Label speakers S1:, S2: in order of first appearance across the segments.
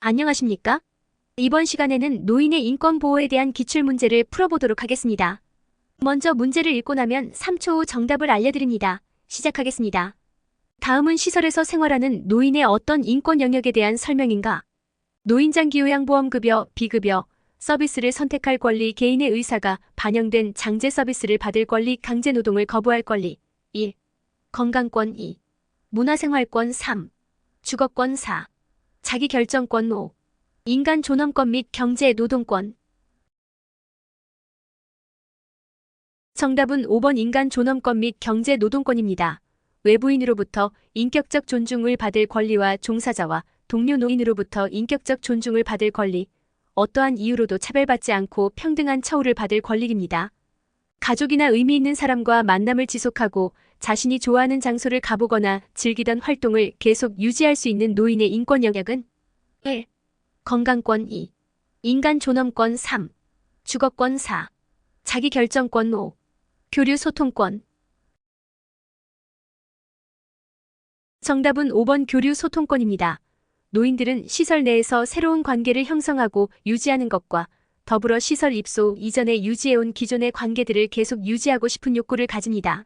S1: 안녕하십니까? 이번 시간에는 노인의 인권 보호에 대한 기출문제를 풀어보도록 하겠습니다. 먼저 문제를 읽고 나면 3초 후 정답을 알려드립니다. 시작하겠습니다. 다음은 시설에서 생활하는 노인의 어떤 인권 영역에 대한 설명인가? 노인장기요양보험급여, 비급여, 서비스를 선택할 권리, 개인의 의사가 반영된 장제 서비스를 받을 권리, 강제노동을 거부할 권리. 1. 건강권 2. 문화생활권 3. 주거권 4. 자기결정권 5. 인간 존엄권 및 경제 노동권. 정답은 5번 인간 존엄권 및 경제 노동권입니다. 외부인으로부터 인격적 존중을 받을 권리와 종사자와 동료 노인으로부터 인격적 존중을 받을 권리, 어떠한 이유로도 차별받지 않고 평등한 처우를 받을 권리입니다. 가족이나 의미 있는 사람과 만남을 지속하고 자신이 좋아하는 장소를 가보거나 즐기던 활동을 계속 유지할 수 있는 노인의 인권 영역은 1. 건강권 2. 인간 존엄권 3. 주거권 4. 자기결정권 5. 교류 소통권. 정답은 5번 교류 소통권입니다. 노인들은 시설 내에서 새로운 관계를 형성하고 유지하는 것과 더불어 시설 입소 이전에 유지해온 기존의 관계들을 계속 유지하고 싶은 욕구를 가집니다.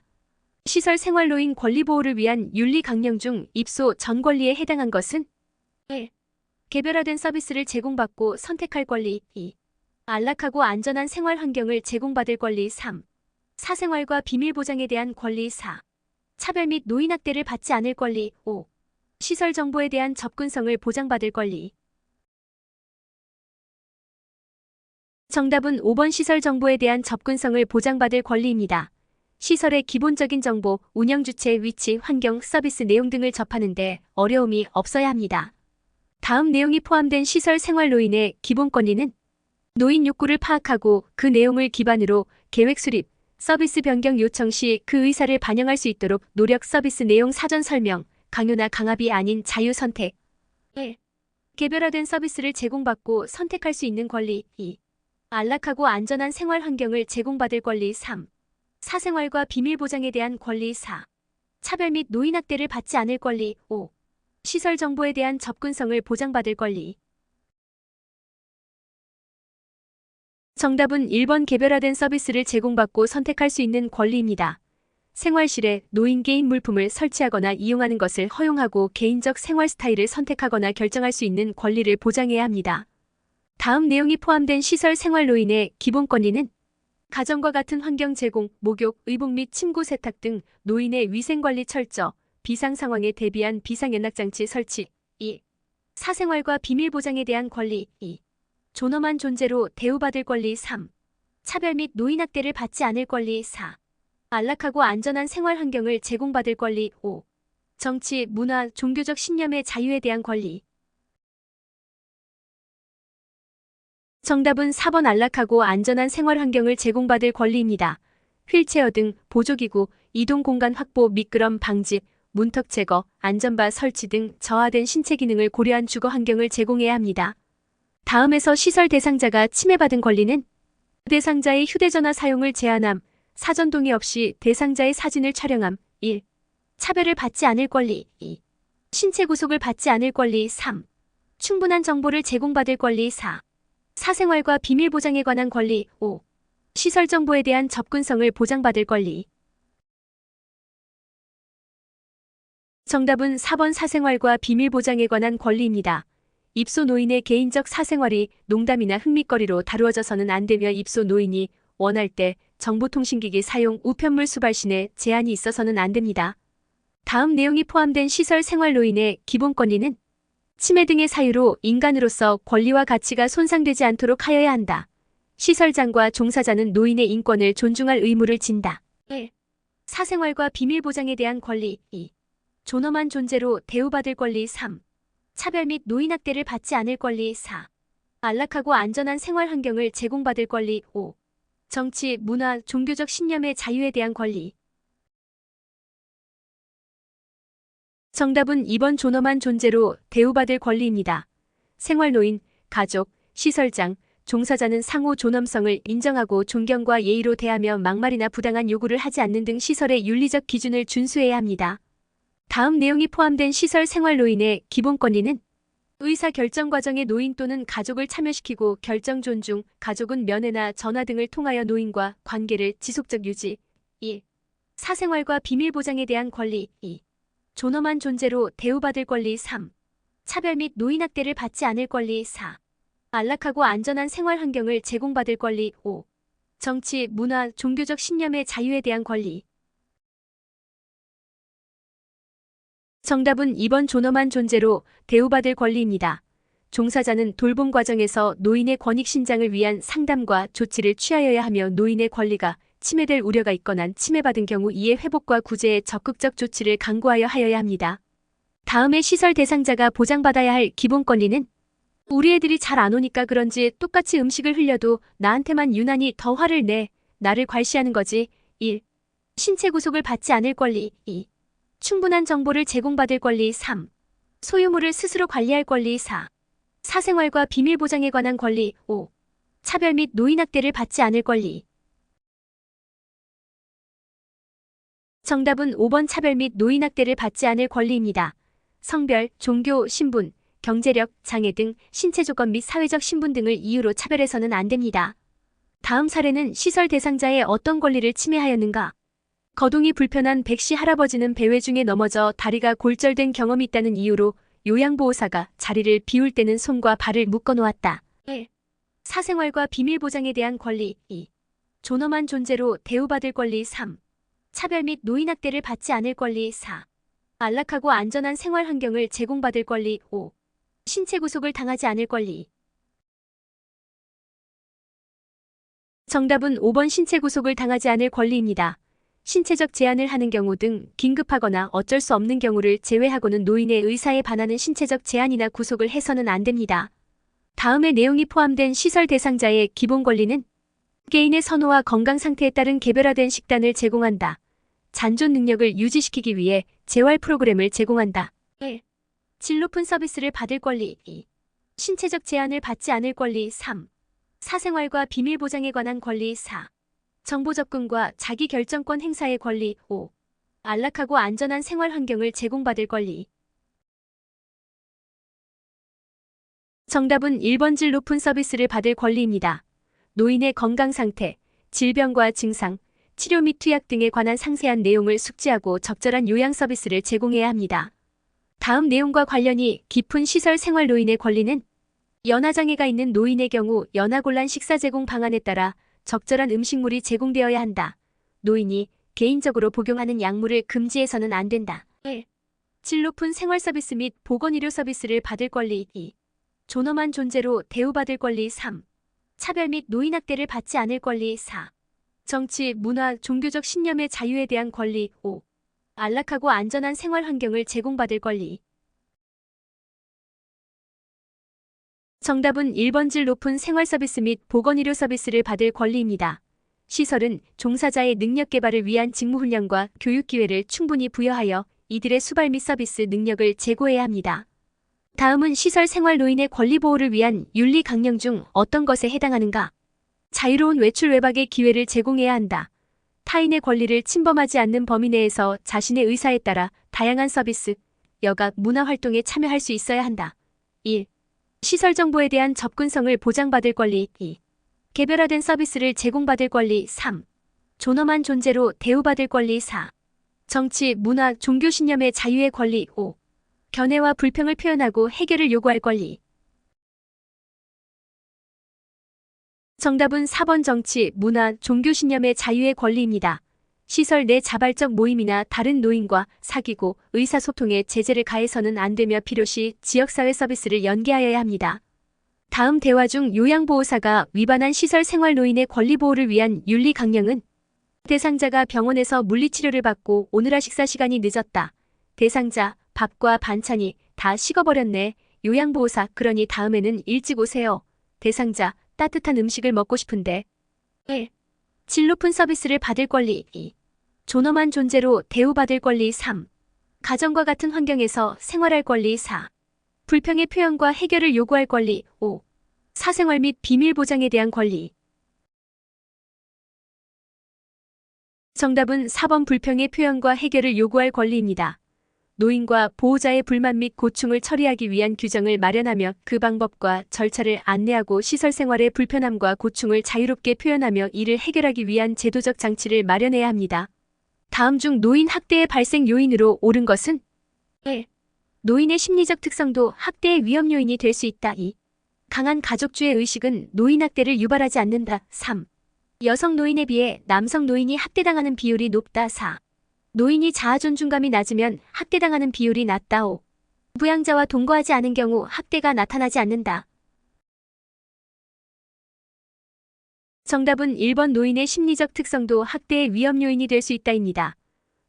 S1: 시설 생활노인 권리 보호를 위한 윤리 강령 중 입소 전 권리에 해당한 것은 1. 개별화된 서비스를 제공받고 선택할 권리 2. 안락하고 안전한 생활 환경을 제공받을 권리 3. 사생활과 비밀 보장에 대한 권리 4. 차별 및 노인학대를 받지 않을 권리 5. 시설 정보에 대한 접근성을 보장받을 권리. 정답은 5번 시설 정보에 대한 접근성을 보장받을 권리입니다. 시설의 기본적인 정보, 운영 주체, 위치, 환경, 서비스 내용 등을 접하는데 어려움이 없어야 합니다. 다음 내용이 포함된 시설 생활노인의 기본 권리는 노인 욕구를 파악하고 그 내용을 기반으로 계획 수립, 서비스 변경 요청 시 그 의사를 반영할 수 있도록 노력 서비스 내용 사전 설명, 강요나 강압이 아닌 자유 선택. 1. 개별화된 서비스를 제공받고 선택할 수 있는 권리 2. 안락하고 안전한 생활 환경을 제공받을 권리 3. 사생활과 비밀 보장에 대한 권리 4. 차별 및 노인학대를 받지 않을 권리 5. 시설 정보에 대한 접근성을 보장받을 권리. 정답은 1번 개별화된 서비스를 제공받고 선택할 수 있는 권리입니다. 생활실에 노인 개인 물품을 설치하거나 이용하는 것을 허용하고 개인적 생활 스타일을 선택하거나 결정할 수 있는 권리를 보장해야 합니다. 다음 내용이 포함된 시설 생활노인의 기본 권리는 가정과 같은 환경 제공, 목욕, 의복 및 침구 세탁 등 노인의 위생관리 철저, 비상 상황에 대비한 비상연락장치 설치 2. 사생활과 비밀 보장에 대한 권리 2. 존엄한 존재로 대우받을 권리 3. 차별 및 노인학대를 받지 않을 권리 4. 안락하고 안전한 생활 환경을 제공받을 권리 5. 정치, 문화, 종교적 신념의 자유에 대한 권리. 정답은 4번 안락하고 안전한 생활 환경을 제공받을 권리입니다. 휠체어 등 보조기구, 이동 공간 확보, 미끄럼 방지, 문턱 제거, 안전바 설치 등 저하된 신체 기능을 고려한 주거 환경을 제공해야 합니다. 다음에서 시설 대상자가 침해받은 권리는 대상자의 휴대전화 사용을 제한함, 사전 동의 없이 대상자의 사진을 촬영함 1. 차별을 받지 않을 권리 2. 신체 구속을 받지 않을 권리 3. 충분한 정보를 제공받을 권리 4. 사생활과 비밀 보장에 관한 권리 5. 시설 정보에 대한 접근성을 보장받을 권리. 정답은 4번 사생활과 비밀 보장에 관한 권리입니다. 입소 노인의 개인적 사생활이 농담이나 흥미거리로 다루어져서는 안 되며 입소 노인이 원할 때 정보통신기기 사용, 우편물 수발 시에 제한이 있어서는 안 됩니다. 다음 내용이 포함된 시설 생활노인의 기본 권리는 치매 등의 사유로 인간으로서 권리와 가치가 손상되지 않도록 하여야 한다. 시설장과 종사자는 노인의 인권을 존중할 의무를 진다. 1. 사생활과 비밀 보장에 대한 권리 2. 존엄한 존재로 대우받을 권리 3. 차별 및 노인학대를 받지 않을 권리 4. 안락하고 안전한 생활 환경을 제공받을 권리 5. 정치, 문화, 종교적 신념의 자유에 대한 권리. 정답은 2번 존엄한 존재로 대우받을 권리입니다. 생활노인, 가족, 시설장, 종사자는 상호 존엄성을 인정하고 존경과 예의로 대하며 막말이나 부당한 요구를 하지 않는 등 시설의 윤리적 기준을 준수해야 합니다. 다음 내용이 포함된 시설 생활노인의 기본 권리는 의사 결정 과정에 노인 또는 가족을 참여시키고 결정 존중, 가족은 면회나 전화 등을 통하여 노인과 관계를 지속적 유지. 1. 사생활과 비밀 보장에 대한 권리. 2. 존엄한 존재로 대우받을 권리. 3. 차별 및 노인학대를 받지 않을 권리. 4. 안락하고 안전한 생활 환경을 제공받을 권리. 5. 정치, 문화, 종교적 신념의 자유에 대한 권리. 정답은 2번 존엄한 존재로 대우받을 권리입니다. 종사자는 돌봄 과정에서 노인의 권익 신장을 위한 상담과 조치를 취하여야 하며 노인의 권리가 침해될 우려가 있거나 침해받은 경우 이에 회복과 구제에 적극적 조치를 강구하여 하여야 합니다. 다음에 시설 대상자가 보장받아야 할 기본 권리는 우리 애들이 잘 안 오니까 그런지 똑같이 음식을 흘려도 나한테만 유난히 더 화를 내 나를 괄시하는 거지. 1. 신체 구속을 받지 않을 권리. 2. 충분한 정보를 제공받을 권리. 3. 소유물을 스스로 관리할 권리. 4. 사생활과 비밀 보장에 관한 권리. 5. 차별 및 노인학대를 받지 않을 권리. 정답은 5번 차별 및 노인학대를 받지 않을 권리입니다. 성별, 종교, 신분, 경제력, 장애 등 신체 조건 및 사회적 신분 등을 이유로 차별해서는 안 됩니다. 다음 사례는 시설 대상자의 어떤 권리를 침해하였는가? 거동이 불편한 백씨 할아버지는 배회 중에 넘어져 다리가 골절된 경험이 있다는 이유로 요양보호사가 자리를 비울 때는 손과 발을 묶어 놓았다. 1. 사생활과 비밀 보장에 대한 권리. 2. 존엄한 존재로 대우받을 권리. 3. 차별 및 노인학대를 받지 않을 권리. 4. 안락하고 안전한 생활 환경을 제공받을 권리. 5. 신체 구속을 당하지 않을 권리. 정답은 5번 신체 구속을 당하지 않을 권리입니다. 신체적 제한을 하는 경우 등 긴급하거나 어쩔 수 없는 경우를 제외하고는 노인의 의사에 반하는 신체적 제한이나 구속을 해서는 안 됩니다. 다음의 내용이 포함된 시설 대상자의 기본 권리는 개인의 선호와 건강 상태에 따른 개별화된 식단을 제공한다. 잔존 능력을 유지시키기 위해 재활 프로그램을 제공한다. 1. 질 높은 서비스를 받을 권리. 2. 신체적 제한을 받지 않을 권리. 3. 사생활과 비밀 보장에 관한 권리. 4. 정보 접근과 자기 결정권 행사의 권리. 5. 안락하고 안전한 생활 환경을 제공받을 권리. 정답은 1번 질 높은 서비스를 받을 권리입니다. 노인의 건강 상태, 질병과 증상, 치료 및 투약 등에 관한 상세한 내용을 숙지하고 적절한 요양 서비스를 제공해야 합니다. 다음 내용과 관련이 깊은 시설 생활 노인의 권리는 연화장애가 있는 노인의 경우 연화곤란 식사 제공 방안에 따라 적절한 음식물이 제공되어야 한다. 노인이 개인적으로 복용하는 약물을 금지해서는 안 된다. 1. 질 높은 생활 서비스 및 보건의료 서비스를 받을 권리. 2. 존엄한 존재로 대우받을 권리. 3. 차별 및 노인학대를 받지 않을 권리. 4. 정치, 문화, 종교적 신념의 자유에 대한 권리. 5. 안락하고 안전한 생활 환경을 제공받을 권리. 정답은 1번 질 높은 생활 서비스 및 보건의료 서비스를 받을 권리입니다. 시설은 종사자의 능력 개발을 위한 직무훈련과 교육 기회를 충분히 부여하여 이들의 수발 및 서비스 능력을 제고해야 합니다. 다음은 시설 생활 노인의 권리 보호를 위한 윤리 강령 중 어떤 것에 해당하는가? 자유로운 외출 외박의 기회를 제공해야 한다. 타인의 권리를 침범하지 않는 범위 내에서 자신의 의사에 따라 다양한 서비스, 여가, 문화 활동에 참여할 수 있어야 한다. 1. 시설 정보에 대한 접근성을 보장받을 권리. 2. 개별화된 서비스를 제공받을 권리. 3. 존엄한 존재로 대우받을 권리. 4. 정치, 문화, 종교 신념의 자유의 권리. 5. 견해와 불평을 표현하고 해결을 요구할 권리. 정답은 4번 정치, 문화, 종교 신념의 자유의 권리입니다. 시설 내 자발적 모임이나 다른 노인과 사귀고 의사소통에 제재를 가해서는 안 되며 필요시 지역사회 서비스를 연계하여야 합니다. 다음 대화 중 요양보호사가 위반한 시설 생활 노인의 권리 보호를 위한 윤리 강령은 대상자가 병원에서 물리치료를 받고 오늘아 식사 시간이 늦었다. 대상자, 밥과 반찬이 다 식어버렸네. 요양보호사, 그러니 다음에는 일찍 오세요. 대상자, 따뜻한 음식을 먹고 싶은데. 1. 질 높은 서비스를 받을 권리. 2. 존엄한 존재로 대우받을 권리. 3. 가정과 같은 환경에서 생활할 권리. 4. 불평의 표현과 해결을 요구할 권리. 5. 사생활 및 비밀 보장에 대한 권리. 정답은 4번 불평의 표현과 해결을 요구할 권리입니다. 노인과 보호자의 불만 및 고충을 처리하기 위한 규정을 마련하며 그 방법과 절차를 안내하고 시설 생활의 불편함과 고충을 자유롭게 표현하며 이를 해결하기 위한 제도적 장치를 마련해야 합니다. 다음 중 노인 학대의 발생 요인으로 옳은 것은 1. 노인의 심리적 특성도 학대의 위험 요인이 될 수 있다. 2. 강한 가족주의 의식은 노인 학대를 유발하지 않는다. 3. 여성 노인에 비해 남성 노인이 학대당하는 비율이 높다. 4. 노인이 자아 존중감이 낮으면 학대당하는 비율이 낮다. 5. 부양자와 동거하지 않은 경우 학대가 나타나지 않는다. 정답은 1번 노인의 심리적 특성도 학대의 위험 요인이 될 수 있다입니다.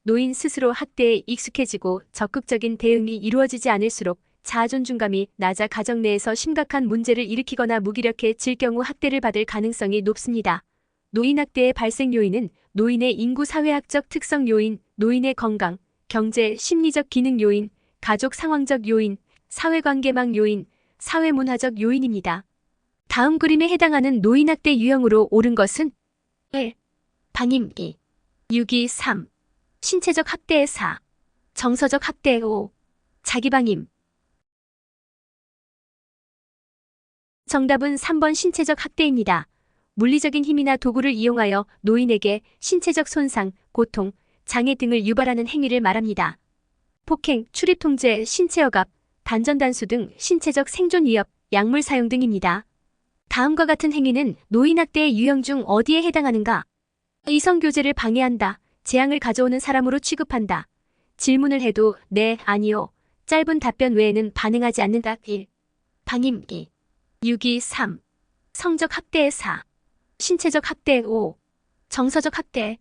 S1: 노인 스스로 학대에 익숙해지고 적극적인 대응이 이루어지지 않을수록 자아 존중감이 낮아 가정 내에서 심각한 문제를 일으키거나 무기력해질 경우 학대를 받을 가능성이 높습니다. 노인 학대의 발생 요인은 노인의 인구 사회학적 특성 요인, 노인의 건강, 경제, 심리적 기능 요인, 가족 상황적 요인, 사회관계망 요인, 사회문화적 요인입니다. 다음 그림에 해당하는 노인 학대 유형으로 옳은 것은 1. 방임 2. 유기 3. 신체적 학대 4. 정서적 학대 5. 자기방임. 정답은 3번 신체적 학대입니다. 물리적인 힘이나 도구를 이용하여 노인에게 신체적 손상, 고통, 장애 등을 유발하는 행위를 말합니다. 폭행, 출입통제, 신체억압, 단전단수 등 신체적 생존 위협, 약물 사용 등입니다. 다음과 같은 행위는 노인 학대의 유형 중 어디에 해당하는가? 이성교제를 방해한다. 재앙을 가져오는 사람으로 취급한다. 질문을 해도 네, 아니요. 짧은 답변 외에는 반응하지 않는다. 1. 방임 2. 유기 3. 성적 학대 4. 신체적 학대 5. 정서적 학대.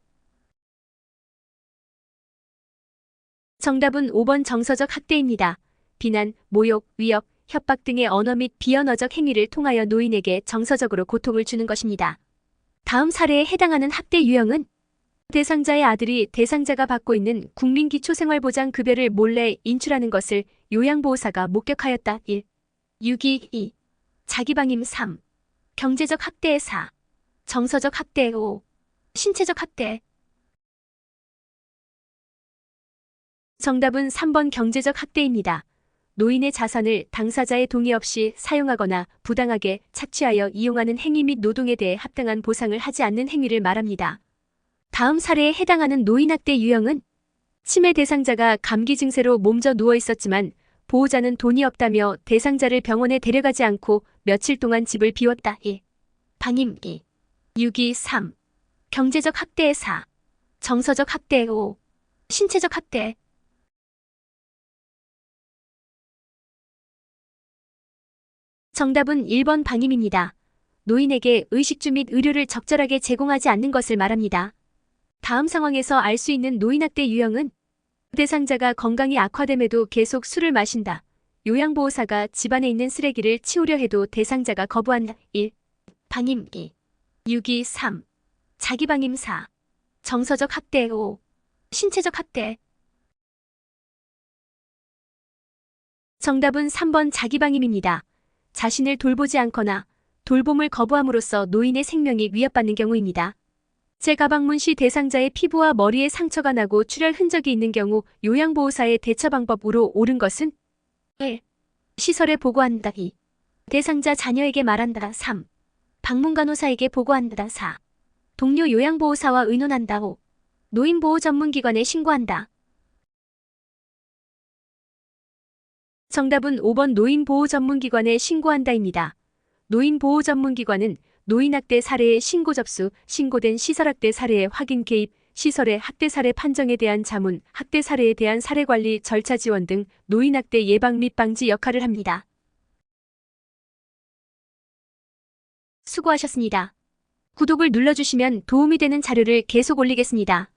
S1: 정답은 5번 정서적 학대입니다. 비난, 모욕, 위협, 협박 등의 언어 및 비언어적 행위를 통하여 노인에게 정서적으로 고통을 주는 것입니다. 다음 사례에 해당하는 학대 유형은 대상자의 아들이 대상자가 받고 있는 국민기초생활보장급여를 몰래 인출하는 것을 요양보호사가 목격하였다. 1. 유기 2. 자기방임 3. 경제적 학대 4. 정서적 학대 5. 신체적 학대. 정답은 3번 경제적 학대입니다. 노인의 자산을 당사자의 동의 없이 사용하거나 부당하게 착취하여 이용하는 행위 및 노동에 대해 합당한 보상을 하지 않는 행위를 말합니다. 다음 사례에 해당하는 노인 학대 유형은 치매 대상자가 감기 증세로 몸져 누워 있었지만 보호자는 돈이 없다며 대상자를 병원에 데려가지 않고 며칠 동안 집을 비웠다. 1. 방임 2. 유기 3. 경제적 학대 4. 정서적 학대 5. 신체적 학대. 정답은 1번 방임입니다. 노인에게 의식주 및 의료를 적절하게 제공하지 않는 것을 말합니다. 다음 상황에서 알 수 있는 노인 학대 유형은 대상자가 건강이 악화됨에도 계속 술을 마신다. 요양보호사가 집안에 있는 쓰레기를 치우려 해도 대상자가 거부한다. 1. 방임 2. 유기 3. 자기방임 4. 정서적 학대 5. 신체적 학대. 정답은 3번 자기방임입니다. 자신을 돌보지 않거나 돌봄을 거부함으로써 노인의 생명이 위협받는 경우입니다. 재가방문 시 대상자의 피부와 머리에 상처가 나고 출혈 흔적이 있는 경우 요양보호사의 대처 방법으로 옳은 것은 1. 시설에 보고한다. 2. 대상자 자녀에게 말한다. 3. 방문간호사에게 보고한다. 4. 동료 요양보호사와 의논한다. 5. 노인보호 전문기관에 신고한다. 정답은 5번 노인보호 전문기관에 신고한다입니다. 노인보호 전문기관은 노인학대 사례의 신고 접수, 신고된 시설학대 사례의 확인 개입, 시설의 학대 사례 판정에 대한 자문, 학대 사례에 대한 사례 관리 절차 지원 등 노인학대 예방 및 방지 역할을 합니다. 수고하셨습니다. 구독을 눌러주시면 도움이 되는 자료를 계속 올리겠습니다.